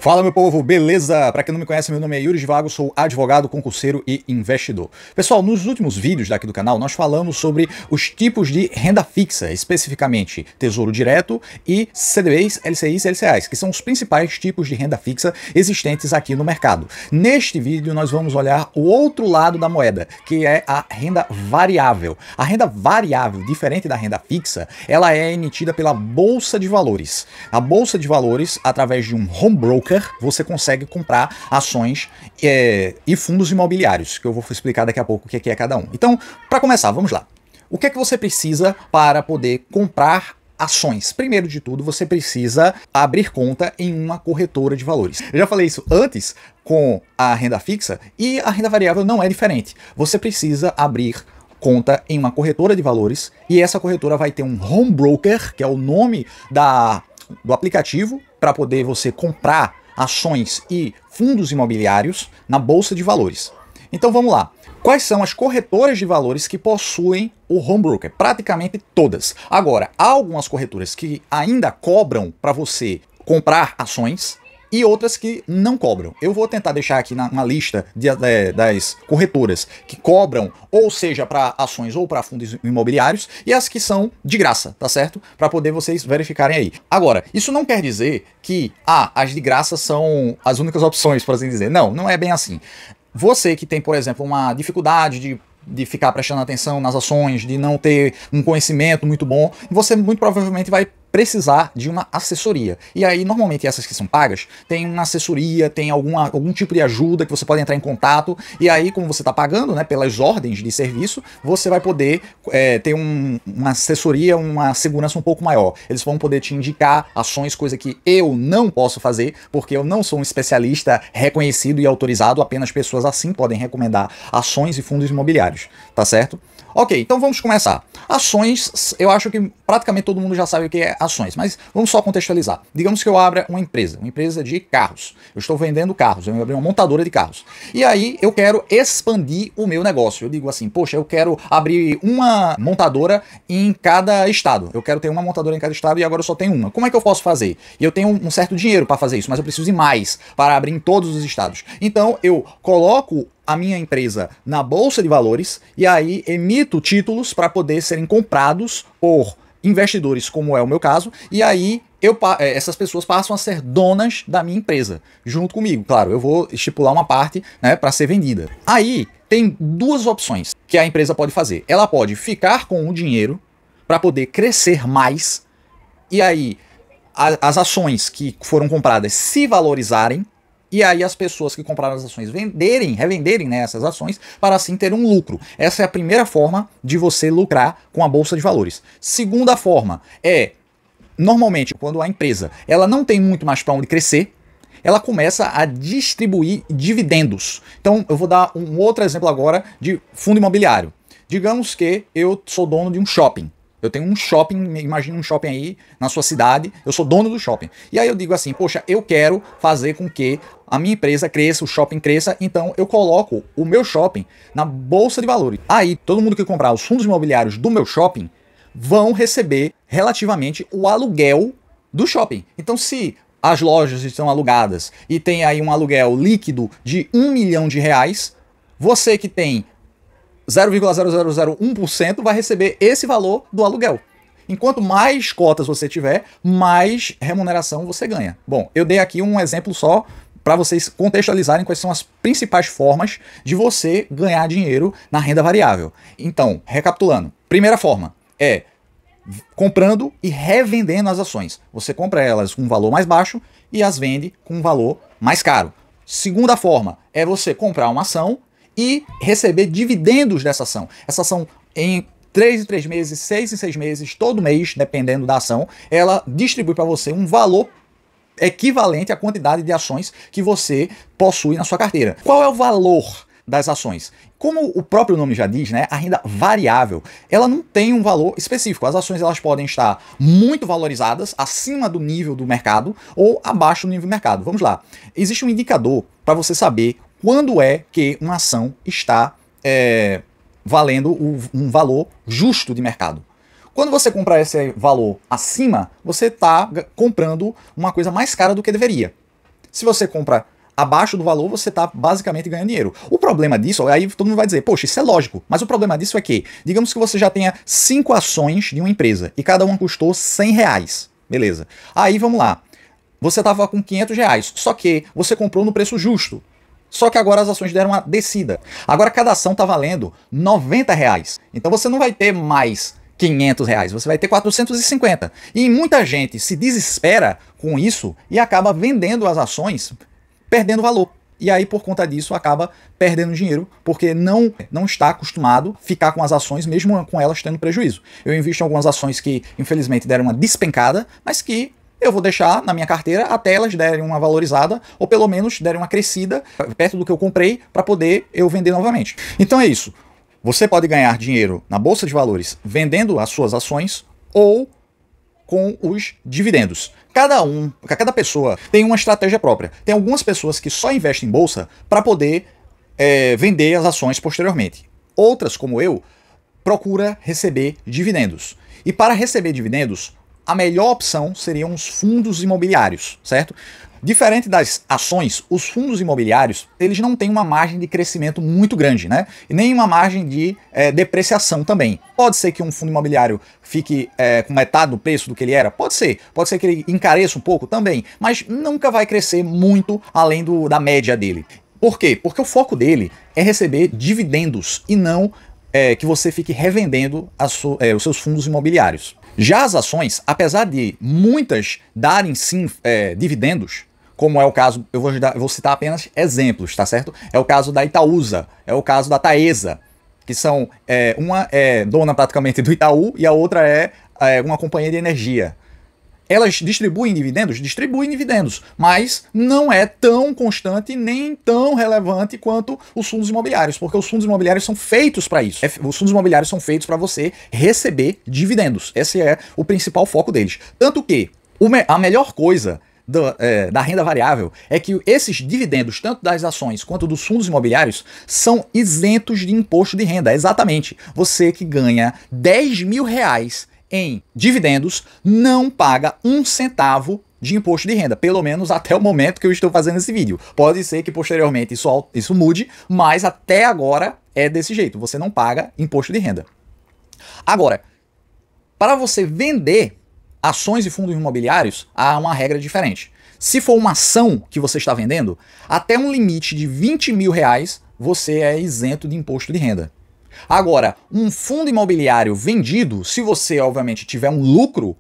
Fala, meu povo, beleza? Para quem não me conhece, meu nome é Yuri Givago, sou advogado, concurseiro e investidor. Pessoal, nos últimos vídeos daqui do canal, nós falamos sobre os tipos de renda fixa, especificamente Tesouro Direto e CDBs, LCIs e LCAs, que são os principais tipos de renda fixa existentes aqui no mercado. Neste vídeo, nós vamos olhar o outro lado da moeda, que é a renda variável. A renda variável, diferente da renda fixa, ela é emitida pela Bolsa de Valores. A Bolsa de Valores, através de um home broker, você consegue comprar ações e fundos imobiliários, que eu vou explicar daqui a pouco o que é cada um. Então, para começar, vamos lá. O que é que você precisa para poder comprar ações? Primeiro de tudo, você precisa abrir conta em uma corretora de valores. Eu já falei isso antes com a renda fixa e a renda variável não é diferente. Você precisa abrir conta em uma corretora de valores e essa corretora vai ter um home broker, que é o nome do aplicativo para poder você comprar ações e fundos imobiliários na Bolsa de Valores. Então vamos lá. Quais são as corretoras de valores que possuem o home broker? Praticamente todas. Agora, há algumas corretoras que ainda cobram para você comprar ações e outras que não cobram. Eu vou tentar deixar aqui uma lista das corretoras que cobram, ou seja, para ações ou para fundos imobiliários, e as que são de graça, tá certo? Para poder vocês verificarem aí. Agora, isso não quer dizer que as de graça são as únicas opções, por assim dizer. Não, não é bem assim. Você que tem, por exemplo, uma dificuldade de ficar prestando atenção nas ações, de não ter um conhecimento muito bom, você muito provavelmente vai precisar de uma assessoria. E aí, normalmente, essas que são pagas, tem uma assessoria, tem algum tipo de ajuda que você pode entrar em contato, e aí, como você está pagando, né, pelas ordens de serviço, você vai poder ter uma assessoria, uma segurança um pouco maior. Eles vão poder te indicar ações, coisa que eu não posso fazer, porque eu não sou um especialista reconhecido e autorizado, apenas pessoas assim podem recomendar ações e fundos imobiliários, tá certo? Ok, então vamos começar. Ações, eu acho que praticamente todo mundo já sabe o que é ações, mas vamos só contextualizar. Digamos que eu abra uma empresa de carros. Eu estou vendendo carros, eu abri uma montadora de carros. E aí eu quero expandir o meu negócio. Eu digo assim, poxa, eu quero abrir uma montadora em cada estado. Eu quero ter uma montadora em cada estado e agora eu só tenho uma. Como é que eu posso fazer? E eu tenho um certo dinheiro para fazer isso, mas eu preciso de mais para abrir em todos os estados. Então eu coloco a minha empresa na Bolsa de Valores e aí emito títulos para poder serem comprados por investidores, como é o meu caso, e aí essas pessoas passam a ser donas da minha empresa, junto comigo. Claro, eu vou estipular uma parte, né, para ser vendida. Aí tem duas opções que a empresa pode fazer. Ela pode ficar com o dinheiro para poder crescer mais, e aí as ações que foram compradas se valorizarem, e aí as pessoas que compraram as ações revenderem, né, essas ações para assim ter um lucro. Essa é a primeira forma de você lucrar com a Bolsa de Valores. Segunda forma é, normalmente, quando a empresa ela não tem muito mais para onde crescer, ela começa a distribuir dividendos. Então eu vou dar um outro exemplo agora de fundo imobiliário. Digamos que eu sou dono de um shopping. Eu tenho um shopping, imagina um shopping aí na sua cidade, eu sou dono do shopping. E aí eu digo assim, poxa, eu quero fazer com que a minha empresa cresça, o shopping cresça, então eu coloco o meu shopping na Bolsa de Valores. Aí todo mundo que comprar os fundos imobiliários do meu shopping vão receber relativamente o aluguel do shopping. Então se as lojas estão alugadas e tem aí um aluguel líquido de R$1 milhão, você que tem 0,0001% vai receber esse valor do aluguel. Enquanto mais cotas você tiver, mais remuneração você ganha. Bom, eu dei aqui um exemplo só para vocês contextualizarem quais são as principais formas de você ganhar dinheiro na renda variável. Então, recapitulando, primeira forma é comprando e revendendo as ações. Você compra elas com um valor mais baixo e as vende com um valor mais caro. Segunda forma é você comprar uma ação e receber dividendos dessa ação. Essa ação em 3 em 3 meses, 6 em 6 meses, todo mês, dependendo da ação, ela distribui para você um valor equivalente à quantidade de ações que você possui na sua carteira. Qual é o valor das ações? Como o próprio nome já diz, né, a renda variável, ela não tem um valor específico. As ações elas podem estar muito valorizadas, acima do nível do mercado, ou abaixo do nível do mercado. Vamos lá. Existe um indicador para você saber quando é que uma ação está valendo um valor justo de mercado. Quando você comprar esse valor acima, você está comprando uma coisa mais cara do que deveria. Se você compra abaixo do valor, você está basicamente ganhando dinheiro. O problema disso, aí todo mundo vai dizer, poxa, isso é lógico, mas o problema disso é que, digamos que você já tenha 5 ações de uma empresa e cada uma custou R$100, beleza. Aí vamos lá, você estava com R$500, só que você comprou no preço justo. Só que agora as ações deram uma descida. Agora cada ação está valendo R$90. Então você não vai ter mais R$500, você vai ter 450. E muita gente se desespera com isso e acaba vendendo as ações, perdendo valor. E aí, por conta disso, acaba perdendo dinheiro, porque não está acostumado a ficar com as ações, mesmo com elas tendo prejuízo. Eu invisto em algumas ações que, infelizmente, deram uma despencada, mas que eu vou deixar na minha carteira até elas derem uma valorizada, ou pelo menos derem uma crescida perto do que eu comprei, para poder eu vender novamente. Então é isso. Você pode ganhar dinheiro na Bolsa de Valores vendendo as suas ações, ou com os dividendos. Cada pessoa tem uma estratégia própria. Tem algumas pessoas que só investem em bolsa para poder vender as ações posteriormente. Outras, como eu, procura receber dividendos. E para receber dividendos, a melhor opção seriam os fundos imobiliários, certo? Diferente das ações, os fundos imobiliários, eles não têm uma margem de crescimento muito grande, né? E nem uma margem de depreciação também. Pode ser que um fundo imobiliário fique com metade do preço do que ele era? Pode ser. Pode ser que ele encareça um pouco também, mas nunca vai crescer muito além da média dele. Por quê? Porque o foco dele é receber dividendos e não que você fique revendendo os seus fundos imobiliários. Já as ações, apesar de muitas darem sim dividendos, como é o caso, eu vou citar apenas exemplos, tá certo? É o caso da Itaúsa, é o caso da Taesa, que são, uma é dona praticamente do Itaú e a outra é uma companhia de energia. Elas distribuem dividendos? Distribuem dividendos, mas não é tão constante nem tão relevante quanto os fundos imobiliários, porque os fundos imobiliários são feitos para isso. Os fundos imobiliários são feitos para você receber dividendos. Esse é o principal foco deles. Tanto que a melhor coisa da renda variável é que esses dividendos, tanto das ações quanto dos fundos imobiliários, são isentos de imposto de renda. Exatamente. Você que ganha R$10.000 em dividendos não paga um centavo de imposto de renda, pelo menos até o momento que eu estou fazendo esse vídeo. Pode ser que posteriormente isso mude, mas até agora é desse jeito, você não paga imposto de renda. Agora, para você vender ações e fundos imobiliários, há uma regra diferente. Se for uma ação que você está vendendo, até um limite de R$20.000 você é isento de imposto de renda. Agora, um fundo imobiliário vendido, se você obviamente tiver um lucro,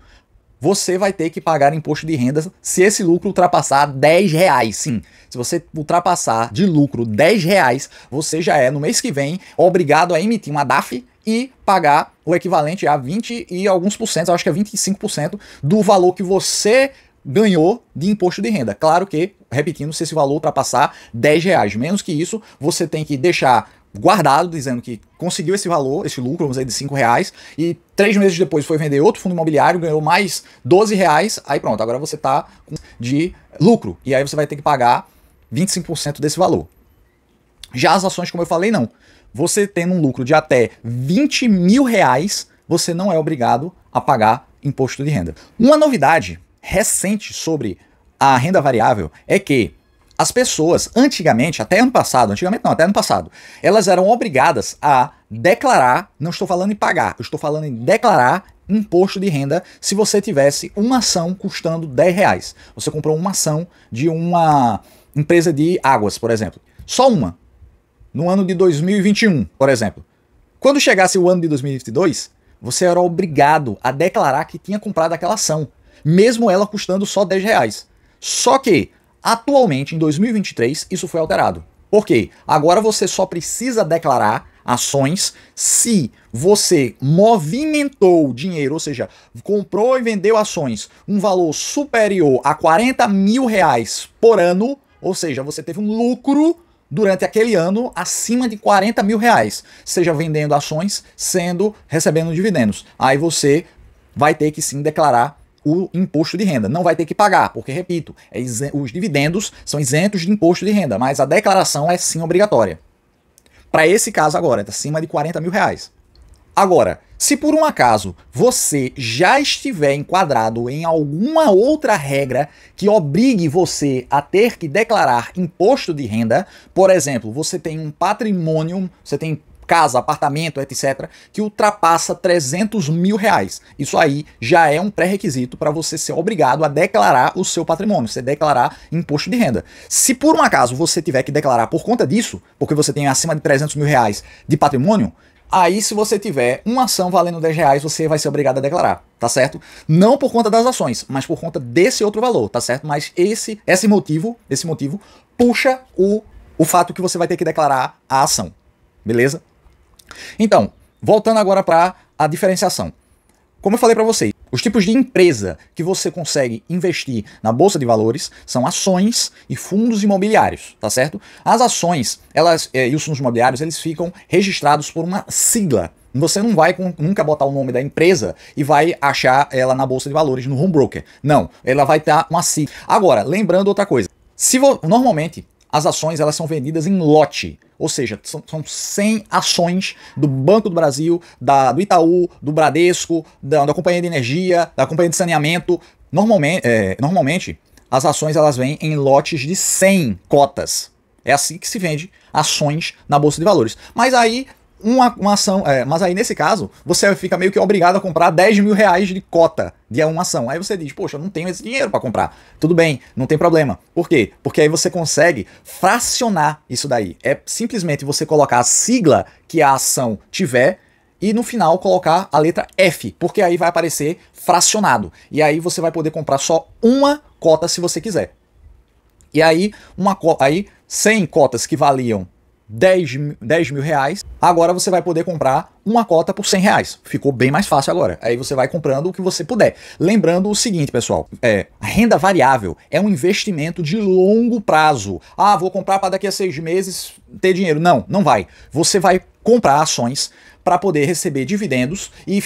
você vai ter que pagar imposto de renda se esse lucro ultrapassar R$10. Sim, se você ultrapassar de lucro R$10, você já é, no mês que vem, obrigado a emitir uma DAF e pagar o equivalente a 20 e alguns por cento, acho que é 25% do valor que você ganhou de imposto de renda. Claro que, repetindo, se esse valor ultrapassar R$10, menos que isso, você tem que deixar guardado, dizendo que conseguiu esse valor, esse lucro, vamos dizer, de R$5, e 3 meses depois foi vender outro fundo imobiliário, ganhou mais R$12, aí pronto, agora você está de lucro, e aí você vai ter que pagar 25% desse valor. Já as ações, como eu falei, não. Você tendo um lucro de até R$20.000, você não é obrigado a pagar imposto de renda. Uma novidade recente sobre a renda variável é que as pessoas, antigamente, até ano passado, elas eram obrigadas a declarar, não estou falando em pagar, eu estou falando em declarar imposto de renda se você tivesse uma ação custando R$10. Você comprou uma ação de uma empresa de águas, por exemplo. Só uma. No ano de 2021, por exemplo. Quando chegasse o ano de 2022, você era obrigado a declarar que tinha comprado aquela ação, mesmo ela custando só R$10. Só que, atualmente, em 2023, isso foi alterado. Por quê? Agora você só precisa declarar ações se você movimentou dinheiro, ou seja, comprou e vendeu ações, um valor superior a R$40.000 por ano, ou seja, você teve um lucro durante aquele ano acima de R$40.000, seja vendendo ações, recebendo dividendos. Aí você vai ter que sim declarar o imposto de renda. Não vai ter que pagar, porque, repito, os dividendos são isentos de imposto de renda, mas a declaração é sim obrigatória. Para esse caso agora, é acima de R$40.000. Agora, se por um acaso você já estiver enquadrado em alguma outra regra que obrigue você a ter que declarar imposto de renda, por exemplo, você tem um patrimônio, você tem casa, apartamento, etc., que ultrapassa 300 mil reais. Isso aí já é um pré-requisito para você ser obrigado a declarar o seu patrimônio, você declarar imposto de renda. Se por um acaso você tiver que declarar por conta disso, porque você tem acima de 300 mil reais de patrimônio, aí se você tiver uma ação valendo 10 reais, você vai ser obrigado a declarar, tá certo? Não por conta das ações, mas por conta desse outro valor, tá certo? Mas esse motivo puxa o fato que você vai ter que declarar a ação, beleza? Então, voltando agora para a diferenciação. Como eu falei para vocês, os tipos de empresa que você consegue investir na Bolsa de Valores são ações e fundos imobiliários, tá certo? As ações e os fundos imobiliários, eles ficam registrados por uma sigla. Você não vai nunca botar o nome da empresa e vai achar ela na Bolsa de Valores, no home broker. Não, ela vai ter uma sigla. Agora, lembrando outra coisa. Normalmente, as ações elas são vendidas em lote, ou seja, são 100 ações do Banco do Brasil, do Itaú, do Bradesco, da Companhia de Energia, da Companhia de Saneamento. Normalmente, as ações elas vêm em lotes de 100 cotas. É assim que se vende ações na Bolsa de Valores. Mas aí, mas aí nesse caso, você fica meio que obrigado a comprar 10 mil reais de cota de uma ação. Aí você diz, poxa, eu não tenho esse dinheiro para comprar. Tudo bem, não tem problema. Por quê? Porque aí você consegue fracionar isso daí. É simplesmente você colocar a sigla que a ação tiver e no final colocar a letra F, porque aí vai aparecer fracionado. E aí você vai poder comprar só uma cota se você quiser. E aí, 100 cotas que valiam 10 mil reais, agora você vai poder comprar uma cota por 100 reais. Ficou bem mais fácil agora. Aí você vai comprando o que você puder. Lembrando o seguinte, pessoal, a renda variável é um investimento de longo prazo. Ah, vou comprar para daqui a 6 meses ter dinheiro. Não, não vai. Você vai comprar ações para poder receber dividendos e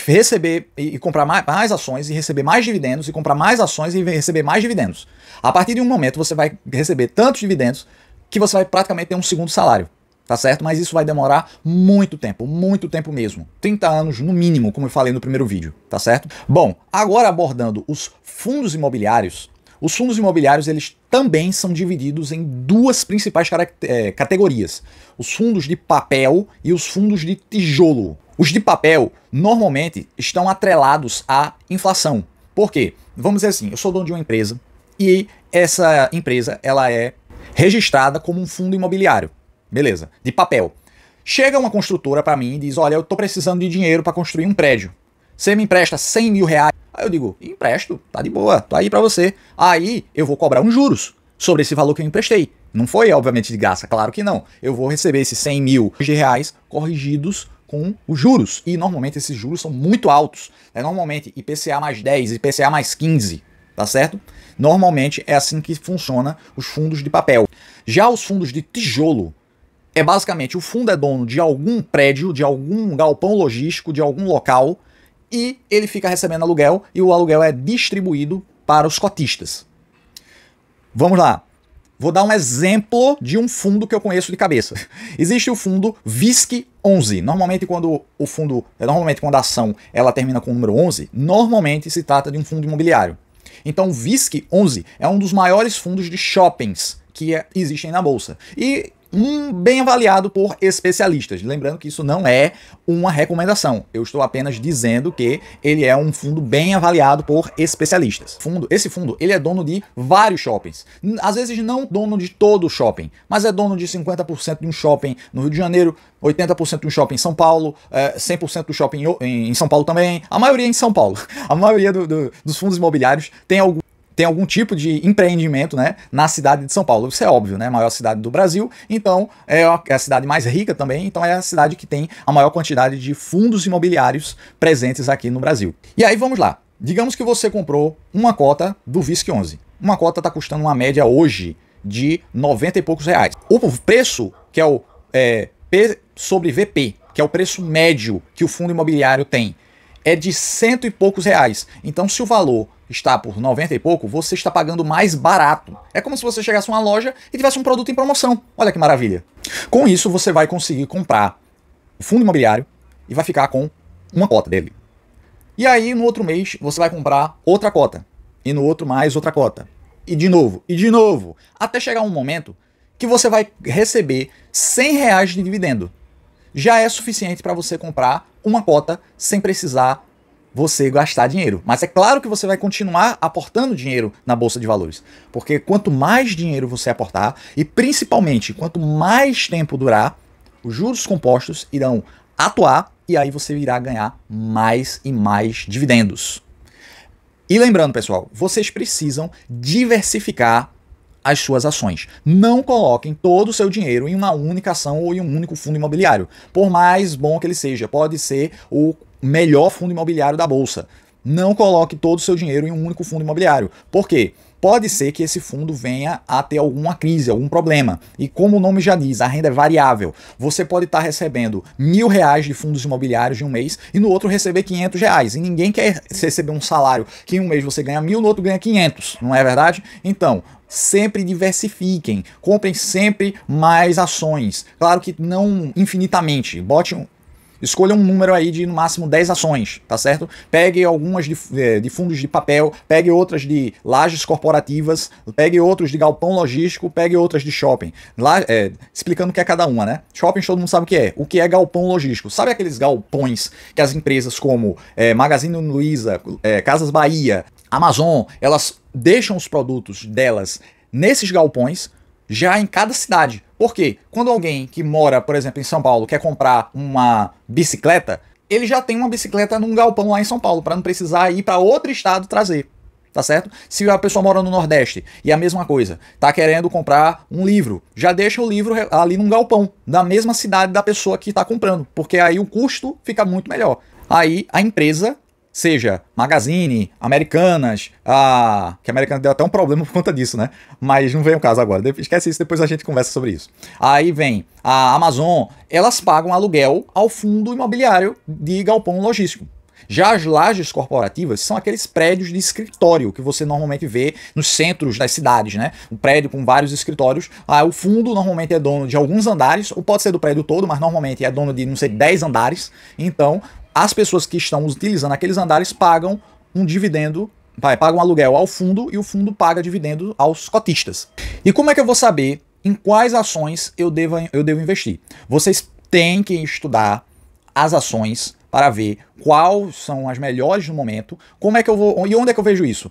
comprar mais ações e receber mais dividendos e comprar mais ações e receber mais dividendos. A partir de um momento você vai receber tantos dividendos que você vai praticamente ter um segundo salário. Tá certo? Mas isso vai demorar muito tempo mesmo. 30 anos no mínimo, como eu falei no primeiro vídeo, tá certo? Bom, agora abordando os fundos imobiliários. Os fundos imobiliários, eles também são divididos em duas principais categorias. Os fundos de papel e os fundos de tijolo. Os de papel, normalmente, estão atrelados à inflação. Por quê? Vamos dizer assim, eu sou dono de uma empresa e essa empresa, ela é registrada como um fundo imobiliário. Beleza, de papel. Chega uma construtora para mim e diz, olha, eu tô precisando de dinheiro para construir um prédio. Você me empresta 100 mil reais? Aí eu digo, empresto, tá de boa, tá aí para você. Aí eu vou cobrar uns juros sobre esse valor que eu emprestei. Não foi, obviamente, de graça, claro que não. Eu vou receber esses 100 mil reais corrigidos com os juros. E normalmente esses juros são muito altos. Normalmente IPCA mais 10, IPCA mais 15, tá certo? Normalmente é assim que funciona os fundos de papel. Já os fundos de tijolo, basicamente o fundo é dono de algum prédio, de algum galpão logístico, de algum local, e ele fica recebendo aluguel e o aluguel é distribuído para os cotistas. Vamos lá. Vou dar um exemplo de um fundo que eu conheço de cabeça. Existe o fundo VISC11. Normalmente quando a ação ela termina com o número 11, normalmente se trata de um fundo imobiliário. Então o VISC11 é um dos maiores fundos de shoppings que existem na bolsa. E bem avaliado por especialistas. Lembrando que isso não é uma recomendação. Eu estou apenas dizendo que ele é um fundo bem avaliado por especialistas. Esse fundo ele é dono de vários shoppings. Às vezes não dono de todo o shopping, mas é dono de 50% de um shopping no Rio de Janeiro, 80% de um shopping em São Paulo, 100% do shopping em São Paulo também, a maioria em São Paulo. A maioria dos fundos imobiliários tem algum tipo de empreendimento, né, na cidade de São Paulo. Isso é óbvio, né? A maior cidade do Brasil, então é a cidade mais rica também, então é a cidade que tem a maior quantidade de fundos imobiliários presentes aqui no Brasil. E aí vamos lá. Digamos que você comprou uma cota do VISC11. Uma cota está custando uma média hoje de 90 e poucos reais. O preço, que é o P sobre VP, que é o preço médio que o fundo imobiliário tem, é de 100 e poucos reais. Então se o valor está por 90 e pouco, você está pagando mais barato. É como se você chegasse a uma loja e tivesse um produto em promoção. Olha que maravilha. Com isso, você vai conseguir comprar o fundo imobiliário e vai ficar com uma cota dele. E aí, no outro mês, você vai comprar outra cota. E no outro mais outra cota. E de novo. Até chegar um momento que você vai receber R$ 100 de dividendo. Já é suficiente para você comprar uma cota sem precisar você gastar dinheiro. Mas é claro que você vai continuar aportando dinheiro na Bolsa de Valores. Porque quanto mais dinheiro você aportar, e principalmente quanto mais tempo durar, os juros compostos irão atuar e aí você irá ganhar mais e mais dividendos. E lembrando, pessoal, vocês precisam diversificar as suas ações. Não coloquem todo o seu dinheiro em uma única ação ou em um único fundo imobiliário. Por mais bom que ele seja, pode ser o melhor fundo imobiliário da bolsa. Não coloque todo o seu dinheiro em um único fundo imobiliário. Por quê? Pode ser que esse fundo venha a ter alguma crise, algum problema. E como o nome já diz, a renda é variável. Você pode estar recebendo R$ 1.000 de fundos imobiliários em um mês e no outro receber R$ 500. E ninguém quer receber um salário que em um mês você ganha 1.000, no outro ganha 500. Não é verdade? Então, sempre diversifiquem. Comprem sempre mais ações. Claro que não infinitamente. Escolha um número aí de no máximo 10 ações, tá certo? Pegue algumas de fundos de papel, pegue outras de lajes corporativas, pegue outros de galpão logístico, pegue outras de shopping. Lá, explicando o que é cada uma, né? Shopping todo mundo sabe o que é. O que é galpão logístico? Sabe aqueles galpões que as empresas como Magazine Luiza, Casas Bahia, Amazon, elas deixam os produtos delas nesses galpões já em cada cidade. Por quê? Quando alguém que mora, por exemplo, em São Paulo quer comprar uma bicicleta, ele já tem uma bicicleta num galpão lá em São Paulo, para não precisar ir para outro estado trazer. Tá certo? Se a pessoa mora no Nordeste e a mesma coisa, tá querendo comprar um livro, já deixa o livro ali num galpão, da mesma cidade da pessoa que está comprando, porque aí o custo fica muito melhor. Aí a empresa, seja Magazine, Americanas, que a Americanas deu até um problema por conta disso, né? Mas não vem o caso agora, esquece isso, depois a gente conversa sobre isso. Aí vem a Amazon, elas pagam aluguel ao fundo imobiliário de galpão logístico. Já as lajes corporativas são aqueles prédios de escritório que você normalmente vê nos centros das cidades, né? Um prédio com vários escritórios. O fundo normalmente é dono de alguns andares, ou pode ser do prédio todo, mas normalmente é dono de, não sei, 10 andares. Então, as pessoas que estão utilizando aqueles andares pagam um dividendo, pagam um aluguel ao fundo e o fundo paga dividendo aos cotistas. E como é que eu vou saber em quais ações eu devo investir? Vocês têm que estudar as ações para ver quais são as melhores no momento, como é que eu vou, e onde é que eu vejo isso?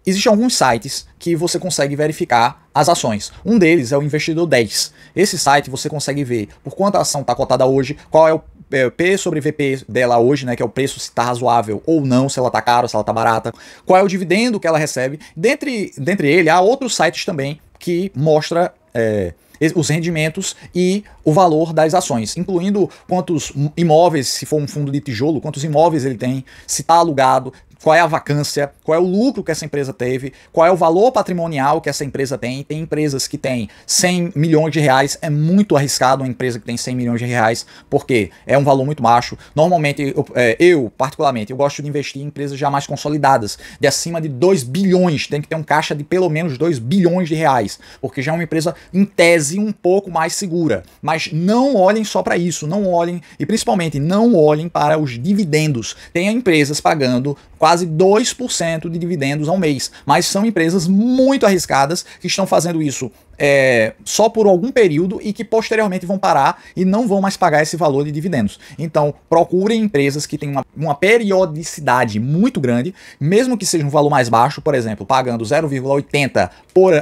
Existem alguns sites que você consegue verificar as ações. Um deles é o Investidor 10. Esse site você consegue ver por quanto a ação está cotada hoje, qual é o P sobre VP dela hoje, né, que é o preço, se está razoável ou não, se ela está cara, se ela está barata, qual é o dividendo que ela recebe. Dentre ele, há outros sites também que mostra os rendimentos e o valor das ações, incluindo quantos imóveis, se for um fundo de tijolo, quantos imóveis ele tem, se está alugado, qual é a vacância, qual é o lucro que essa empresa teve, qual é o valor patrimonial que essa empresa tem. Tem empresas que têm 100 milhões de reais, é muito arriscado uma empresa que tem 100 milhões de reais, porque é um valor muito baixo. Normalmente, eu particularmente, eu gosto de investir em empresas já mais consolidadas, de acima de 2 bilhões, tem que ter um caixa de pelo menos 2 bilhões de reais, porque já é uma empresa, em tese, um pouco mais segura. Mas não olhem só para isso, não olhem, e principalmente não olhem para os dividendos. Tem empresas pagando quase 2% de dividendos ao mês, mas são empresas muito arriscadas que estão fazendo isso só por algum período e que posteriormente vão parar e não vão mais pagar esse valor de dividendos. Então, procurem empresas que têm uma periodicidade muito grande, mesmo que seja um valor mais baixo, por exemplo, pagando 0,80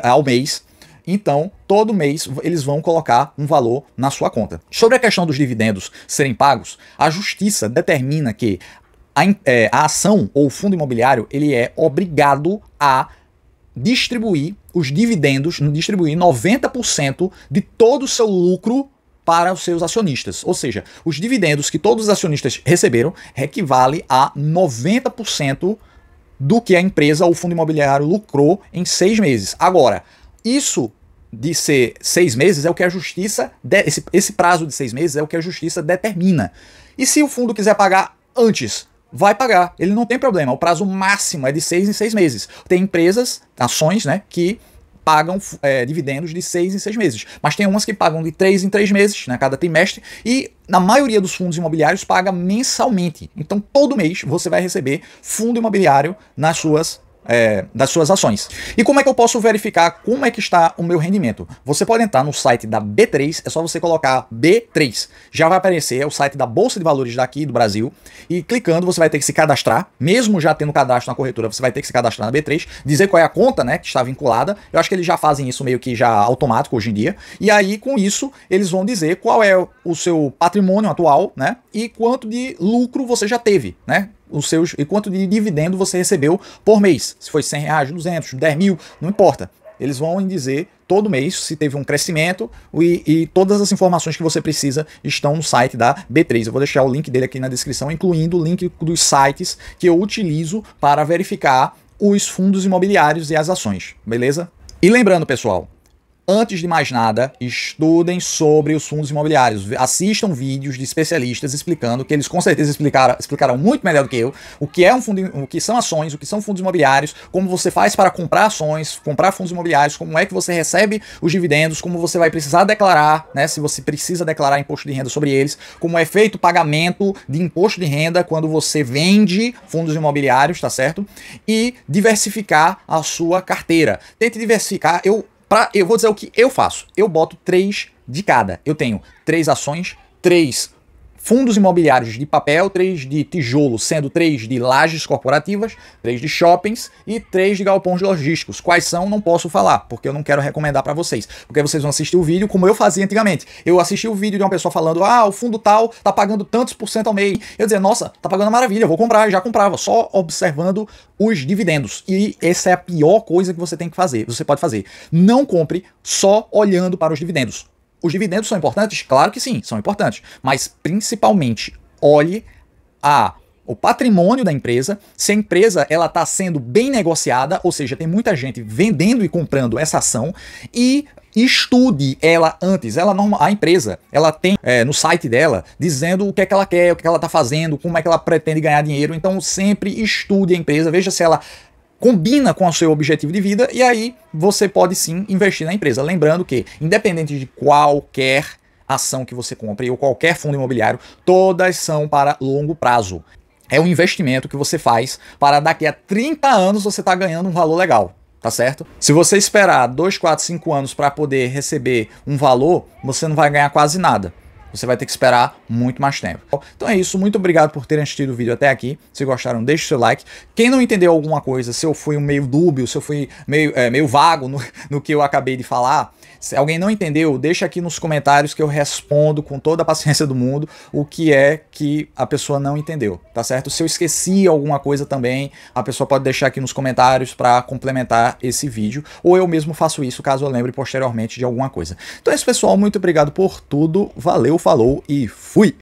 ao mês. Então, todo mês eles vão colocar um valor na sua conta. Sobre a questão dos dividendos serem pagos, a justiça determina que a ação ou o fundo imobiliário ele é obrigado a distribuir os dividendos, distribuir 90% de todo o seu lucro para os seus acionistas. Ou seja, os dividendos que todos os acionistas receberam equivale a 90% do que a empresa ou o fundo imobiliário lucrou em 6 meses. Agora, isso de ser 6 meses é o que a justiça, esse prazo de 6 meses é o que a justiça determina. E se o fundo quiser pagar antes, vai pagar, ele não tem problema, o prazo máximo é de 6 em 6 meses. Tem empresas, ações, né, que pagam dividendos de 6 em 6 meses, mas tem umas que pagam de 3 em 3 meses, né, cada trimestre, e na maioria dos fundos imobiliários paga mensalmente. Então todo mês você vai receber fundo imobiliário nas suas das suas ações. E como é que eu posso verificar como é que está o meu rendimento? Você pode entrar no site da B3, é só você colocar B3. Já vai aparecer, é o site da Bolsa de Valores daqui do Brasil, e clicando você vai ter que se cadastrar, mesmo já tendo cadastro na corretora, você vai ter que se cadastrar na B3, dizer qual é a conta, né, que está vinculada. Eu acho que eles já fazem isso meio que já automático hoje em dia, e aí com isso eles vão dizer qual é o seu patrimônio atual, né, e quanto de lucro você já teve, né, e quanto de dividendo você recebeu por mês. Se foi 100 reais, 200, 10 mil, não importa. Eles vão dizer todo mês se teve um crescimento e todas as informações que você precisa estão no site da B3. Eu vou deixar o link dele aqui na descrição, incluindo o link dos sites que eu utilizo para verificar os fundos imobiliários e as ações, beleza? E lembrando, pessoal, antes de mais nada, estudem sobre os fundos imobiliários. Assistam vídeos de especialistas explicando, que eles com certeza explicarão muito melhor do que eu, o que é um fundo, o que são ações, o que são fundos imobiliários, como você faz para comprar ações, comprar fundos imobiliários, como é que você recebe os dividendos, como você vai precisar declarar, né, se você precisa declarar imposto de renda sobre eles, como é feito o pagamento de imposto de renda quando você vende fundos imobiliários, tá certo? E diversificar a sua carteira. Tente diversificar. Eu vou dizer o que eu faço. Eu boto 3 de cada. Eu tenho 3 ações, 3 fundos imobiliários de papel, 3 de tijolo, sendo 3 de lajes corporativas, 3 de shoppings e 3 de galpões logísticos. Quais são, não posso falar, porque eu não quero recomendar para vocês. Porque vocês vão assistir o vídeo como eu fazia antigamente. Eu assisti o vídeo de uma pessoa falando, o fundo tal tá pagando tantos por cento ao mês. Eu dizia, nossa, tá pagando maravilha, eu vou comprar. Eu já comprava, só observando os dividendos. E essa é a pior coisa que você tem que fazer. Você pode fazer. Não compre só olhando para os dividendos. Os dividendos são importantes? Claro que sim, são importantes. Mas, principalmente, olhe o patrimônio da empresa, se a empresa está sendo bem negociada, ou seja, tem muita gente vendendo e comprando essa ação, e estude ela antes. A empresa ela tem no site dela dizendo o que é que ela quer, o que ela está fazendo, como é que ela pretende ganhar dinheiro. Então, sempre estude a empresa, veja se ela combina com o seu objetivo de vida, e aí você pode sim investir na empresa. Lembrando que, independente de qualquer ação que você compre ou qualquer fundo imobiliário, todas são para longo prazo. É um investimento que você faz para daqui a 30 anos você estar ganhando um valor legal, tá certo? Se você esperar 2, 4, 5 anos para poder receber um valor, você não vai ganhar quase nada. Você vai ter que esperar muito mais tempo. Então é isso, muito obrigado por terem assistido o vídeo até aqui. Se gostaram, deixe o seu like. Quem não entendeu alguma coisa, se eu fui meio dúbio, se eu fui meio vago no que eu acabei de falar, se alguém não entendeu, deixa aqui nos comentários que eu respondo com toda a paciência do mundo o que é que a pessoa não entendeu, tá certo? Se eu esqueci alguma coisa também, a pessoa pode deixar aqui nos comentários para complementar esse vídeo, ou eu mesmo faço isso caso eu lembre posteriormente de alguma coisa. Então é isso, pessoal, muito obrigado por tudo, valeu, falou e fui!